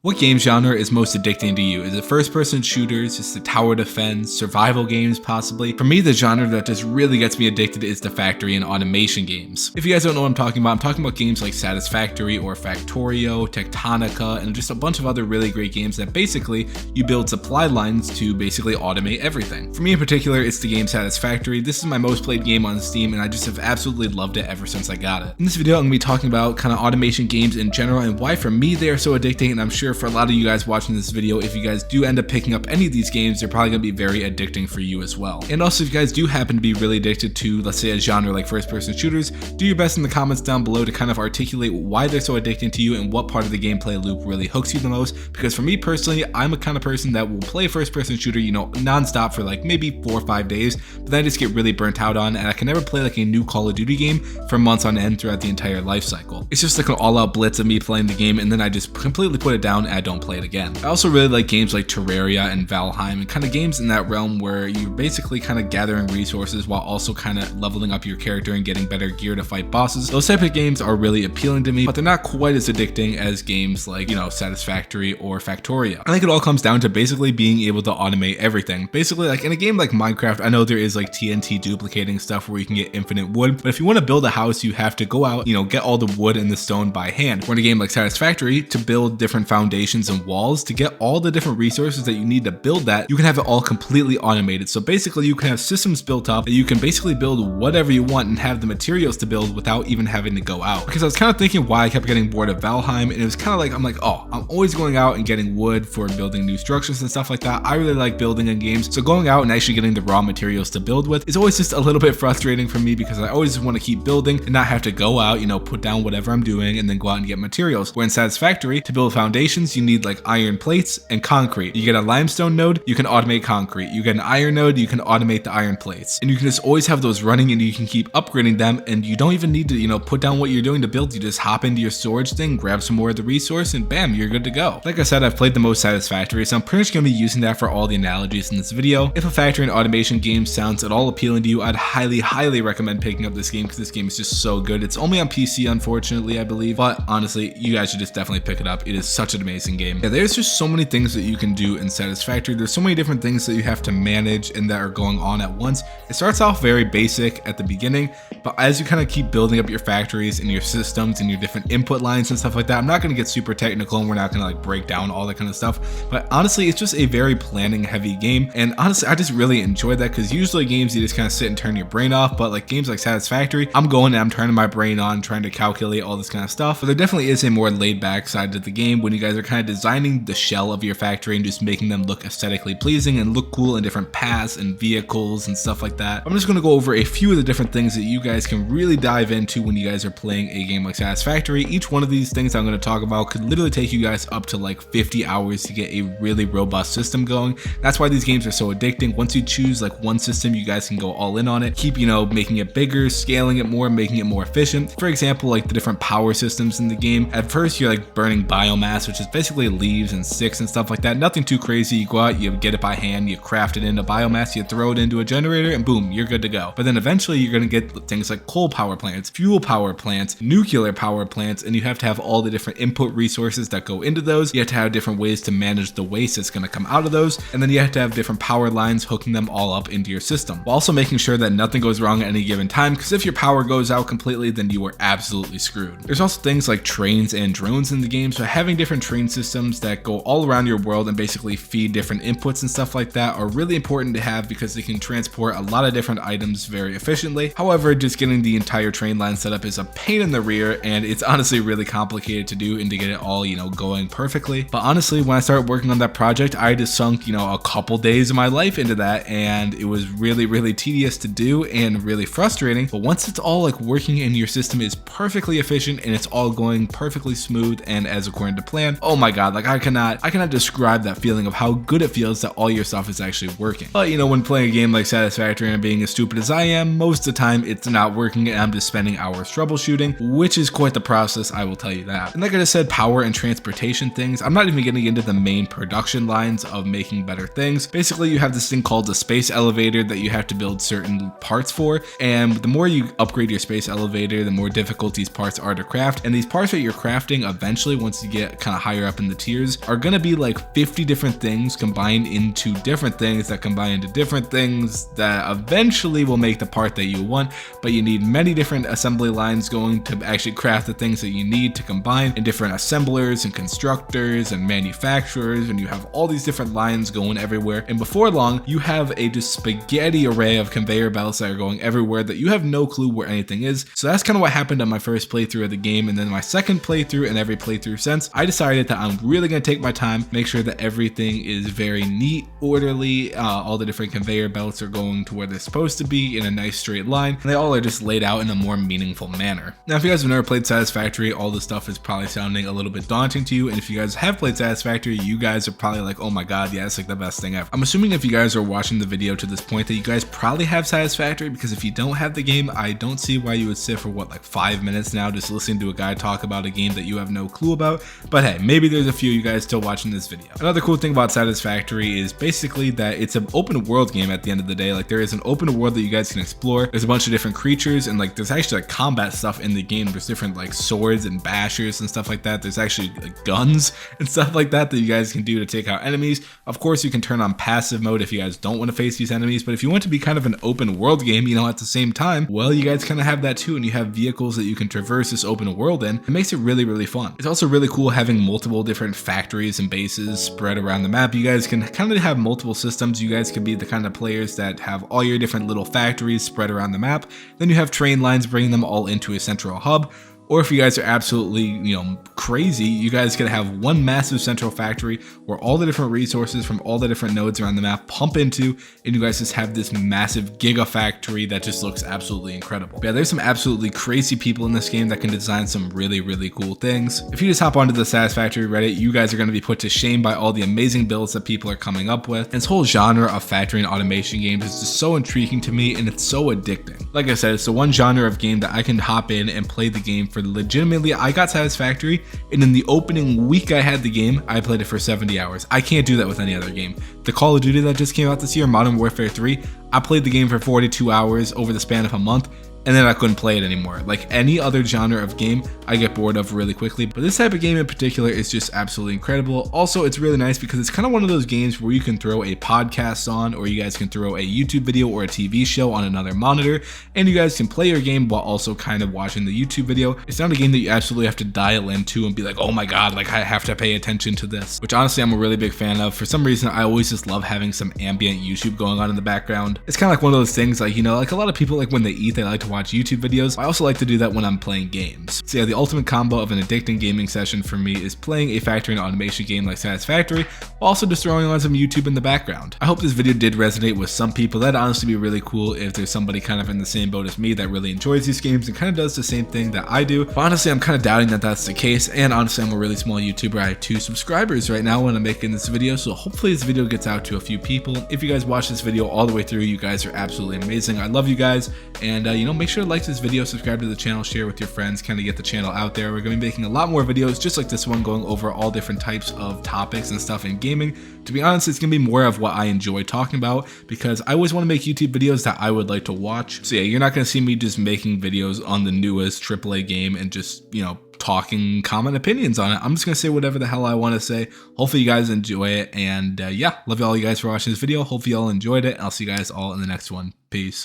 What game genre is most addicting to you? Is it first-person shooters, is it tower defense, survival games possibly? For me, the genre that just really gets me addicted is the factory and automation games. If you guys don't know what I'm talking about games like Satisfactory or Factorio, Techtonica, and just a bunch of other really great games that basically you build supply lines to basically automate everything. For me in particular, it's the game Satisfactory. This is my most played game on Steam and I just have absolutely loved it ever since I got it. In this video, I'm going to be talking about kind of automation games in general and why for me they are so addicting, and I'm sure for a lot of you guys watching this video, if you guys do end up picking up any of these games, they're probably going to be very addicting for you as well. And also, if you guys do happen to be really addicted to, let's say, a genre like first-person shooters, do your best in the comments down below to kind of articulate why they're so addicting to you and what part of the gameplay loop really hooks you the most. Because for me personally, I'm a kind of person that will play first-person shooter, non-stop for like maybe 4 or 5 days, but then I just get really burnt out on, and I can never play like a new Call of Duty game for months on end throughout the entire life cycle. It's just like an all-out blitz of me playing the game, and then I just completely put it down and I don't play it again. I also really like games like Terraria and Valheim and kind of games in that realm where you're basically kind of gathering resources while also kind of leveling up your character and getting better gear to fight bosses. Those type of games are really appealing to me, but they're not quite as addicting as games like, Satisfactory or Factorio. I think it all comes down to basically being able to automate everything. Basically, like in a game like Minecraft, I know there is like TNT duplicating stuff where you can get infinite wood, but if you want to build a house, you have to go out, get all the wood and the stone by hand. Or in a game like Satisfactory, to build different foundations and walls, to get all the different resources that you need to build that, you can have it all completely automated. So basically you can have systems built up that you can basically build whatever you want and have the materials to build without even having to go out. Because I was kind of thinking why I kept getting bored of Valheim, and it was kind of like, I'm always going out and getting wood for building new structures and stuff like that. I really like building in games, so going out and actually getting the raw materials to build with is always just a little bit frustrating for me because I always just want to keep building and not have to go out, put down whatever I'm doing and then go out and get materials. Where in Satisfactory, to build foundations, you need like iron plates and concrete. You get a limestone node, you can automate concrete. You get an iron node, you can automate the iron plates. And you can just always have those running and you can keep upgrading them, and you don't even need to, put down what you're doing to build. You just hop into your storage thing, grab some more of the resource, and bam, you're good to go. Like I said, I've played the most Satisfactory, so I'm pretty much going to be using that for all the analogies in this video. If a factory and automation game sounds at all appealing to you, I'd highly recommend picking up this game because this game is just so good. It's only on PC, unfortunately, I believe, but honestly, you guys should just definitely pick it up. It is such an amazing game. Yeah, there's just so many things that you can do in Satisfactory. There's so many different things that you have to manage and that are going on at once. It starts off very basic at the beginning, but as you kind of keep building up your factories and your systems and your different input lines and stuff like that, I'm not going to get super technical and we're not going to like break down all that kind of stuff, but honestly, it's just a very planning heavy game. And honestly, I just really enjoy that because usually games you just kind of sit and turn your brain off, but like games like Satisfactory, I'm going and I'm turning my brain on, trying to calculate all this kind of stuff. But there definitely is a more laid back side to the game when you guys are kind of designing the shell of your factory and just making them look aesthetically pleasing and look cool in different paths and vehicles and stuff like that. I'm just going to go over a few of the different things that you guys can really dive into when you guys are playing a game like Satisfactory. Each one of these things I'm going to talk about could literally take you guys up to like 50 hours to get a really robust system going. That's why these games are so addicting. Once you choose like one system, you guys can go all in on it, keep making it bigger, scaling it more, making it more efficient. For example, like the different power systems in the game, at first you're like burning biomass, which is basically leaves and sticks and stuff like that. Nothing too crazy. You go out, you get it by hand, you craft it into biomass, you throw it into a generator, and boom, you're good to go. But then eventually you're going to get things like coal power plants, fuel power plants, nuclear power plants, and you have to have all the different input resources that go into those. You have to have different ways to manage the waste that's going to come out of those, and then you have to have different power lines hooking them all up into your system, while also making sure that nothing goes wrong at any given time, because if your power goes out completely, then you are absolutely screwed. There's also things like trains and drones in the game, so having different train systems that go all around your world and basically feed different inputs and stuff like that are really important to have because they can transport a lot of different items very efficiently. However, just getting the entire train line set up is a pain in the rear, and it's honestly really complicated to do and to get it all, going perfectly. But honestly, when I started working on that project, I just sunk, a couple days of my life into that, and it was really tedious to do and really frustrating. But once it's all like working and your system is perfectly efficient and it's all going perfectly smooth and as according to plan, oh my god, like I cannot describe that feeling of how good it feels that all your stuff is actually working. But when playing a game like Satisfactory and being as stupid as I am, most of the time it's not working and I'm just spending hours troubleshooting, which is quite the process, I will tell you that. And like I just said, power and transportation things, I'm not even getting into the main production lines of making better things. Basically, you have this thing called the space elevator that you have to build certain parts for, and the more you upgrade your space elevator, the more difficult these parts are to craft, and these parts that you're crafting eventually, once you get kind of higher up in the tiers are gonna be like 50 different things combined into different things that combine into different things that eventually will make the part that you want, but you need many different assembly lines going to actually craft the things that you need to combine, and different assemblers and constructors and manufacturers, and you have all these different lines going everywhere, and before long you have a just spaghetti array of conveyor belts that are going everywhere that you have no clue where anything is. So that's kind of what happened on my first playthrough of the game, and then my second playthrough and every playthrough since, I decided that I'm really going to take my time, make sure that everything is very neat, orderly, all the different conveyor belts are going to where they're supposed to be in a nice straight line, and they all are just laid out in a more meaningful manner. Now if you guys have never played Satisfactory, all this stuff is probably sounding a little bit daunting to you, and if you guys have played Satisfactory, you guys are probably like, oh my god, yeah, it's like the best thing ever. I'm assuming if you guys are watching the video to this point that you guys probably have Satisfactory, because if you don't have the game, I don't see why you would sit for what, like 5 minutes now just listening to a guy talk about a game that you have no clue about. But hey, maybe there's a few of you guys still watching this video. Another cool thing about Satisfactory is basically that it's an open world game at the end of the day. Like there is an open world that you guys can explore. There's a bunch of different creatures, and like there's actually like combat stuff in the game. There's different like swords and bashers and stuff like that. There's actually like guns and stuff like that you guys can do to take out enemies. Of course, you can turn on passive mode if you guys don't want to face these enemies, but if you want to be kind of an open world game, you know, at the same time, well, you guys kind of have that too, and you have vehicles that you can traverse this open world in. It makes it really, really fun. It's also really cool having multiple different factories and bases spread around the map. You guys can kind of have multiple systems. You guys can be the kind of players that have all your different little factories spread around the map. Then you have train lines bringing them all into a central hub. Or if you guys are absolutely, you know, crazy, you guys can have one massive central factory where all the different resources from all the different nodes around the map pump into, and you guys just have this massive gigafactory that just looks absolutely incredible. But yeah, there's some absolutely crazy people in this game that can design some really, really cool things. If you just hop onto the Satisfactory Reddit, you guys are going to be put to shame by all the amazing builds that people are coming up with. And this whole genre of factory and automation games is just so intriguing to me, and it's so addicting. Like I said, it's the one genre of game that I can hop in and play the game for legitimately. I got Satisfactory, and in the opening week I had the game, I played it for 70 hours. I can't do that with any other game. The Call of Duty that just came out this year, Modern Warfare 3, I played the game for 42 hours over the span of a month, and then I couldn't play it anymore. Like any other genre of game, I get bored of really quickly, but this type of game in particular is just absolutely incredible. Also, it's really nice because it's kind of one of those games where you can throw a podcast on, or you guys can throw a YouTube video or a TV show on another monitor, and you guys can play your game while also kind of watching the YouTube video. It's not a game that you absolutely have to dial into and be like, oh my god, like I have to pay attention to this, which honestly I'm a really big fan of. For some reason, I always just love having some ambient YouTube going on in the background. It's kind of like one of those things, like, you know, like a lot of people, like when they eat, they like to watch YouTube videos. I also like to do that when I'm playing games. So yeah, the ultimate combo of an addicting gaming session for me is playing a factory and automation game like Satisfactory, while also just throwing on some YouTube in the background. I hope this video did resonate with some people. That'd honestly be really cool if there's somebody kind of in the same boat as me that really enjoys these games and kind of does the same thing that I do. But honestly, I'm kind of doubting that that's the case, and honestly, I'm a really small YouTuber. I have 2 subscribers right now when I'm making this video, so hopefully this video gets out to a few people. If you guys watch this video all the way through, you guys are absolutely amazing. I love you guys, and you know, make sure to like this video, subscribe to the channel, share with your friends, kind of get the channel out there. We're going to be making a lot more videos just like this one, going over all different types of topics and stuff in gaming. To be honest, it's going to be more of what I enjoy talking about, because I always want to make YouTube videos that I would like to watch. So yeah, you're not going to see me just making videos on the newest AAA game and just, you know, talking common opinions on it. I'm just going to say whatever the hell I want to say. Hopefully you guys enjoy it, and yeah, love all you guys for watching this video. Hopefully you all enjoyed it. I'll see you guys all in the next one. Peace.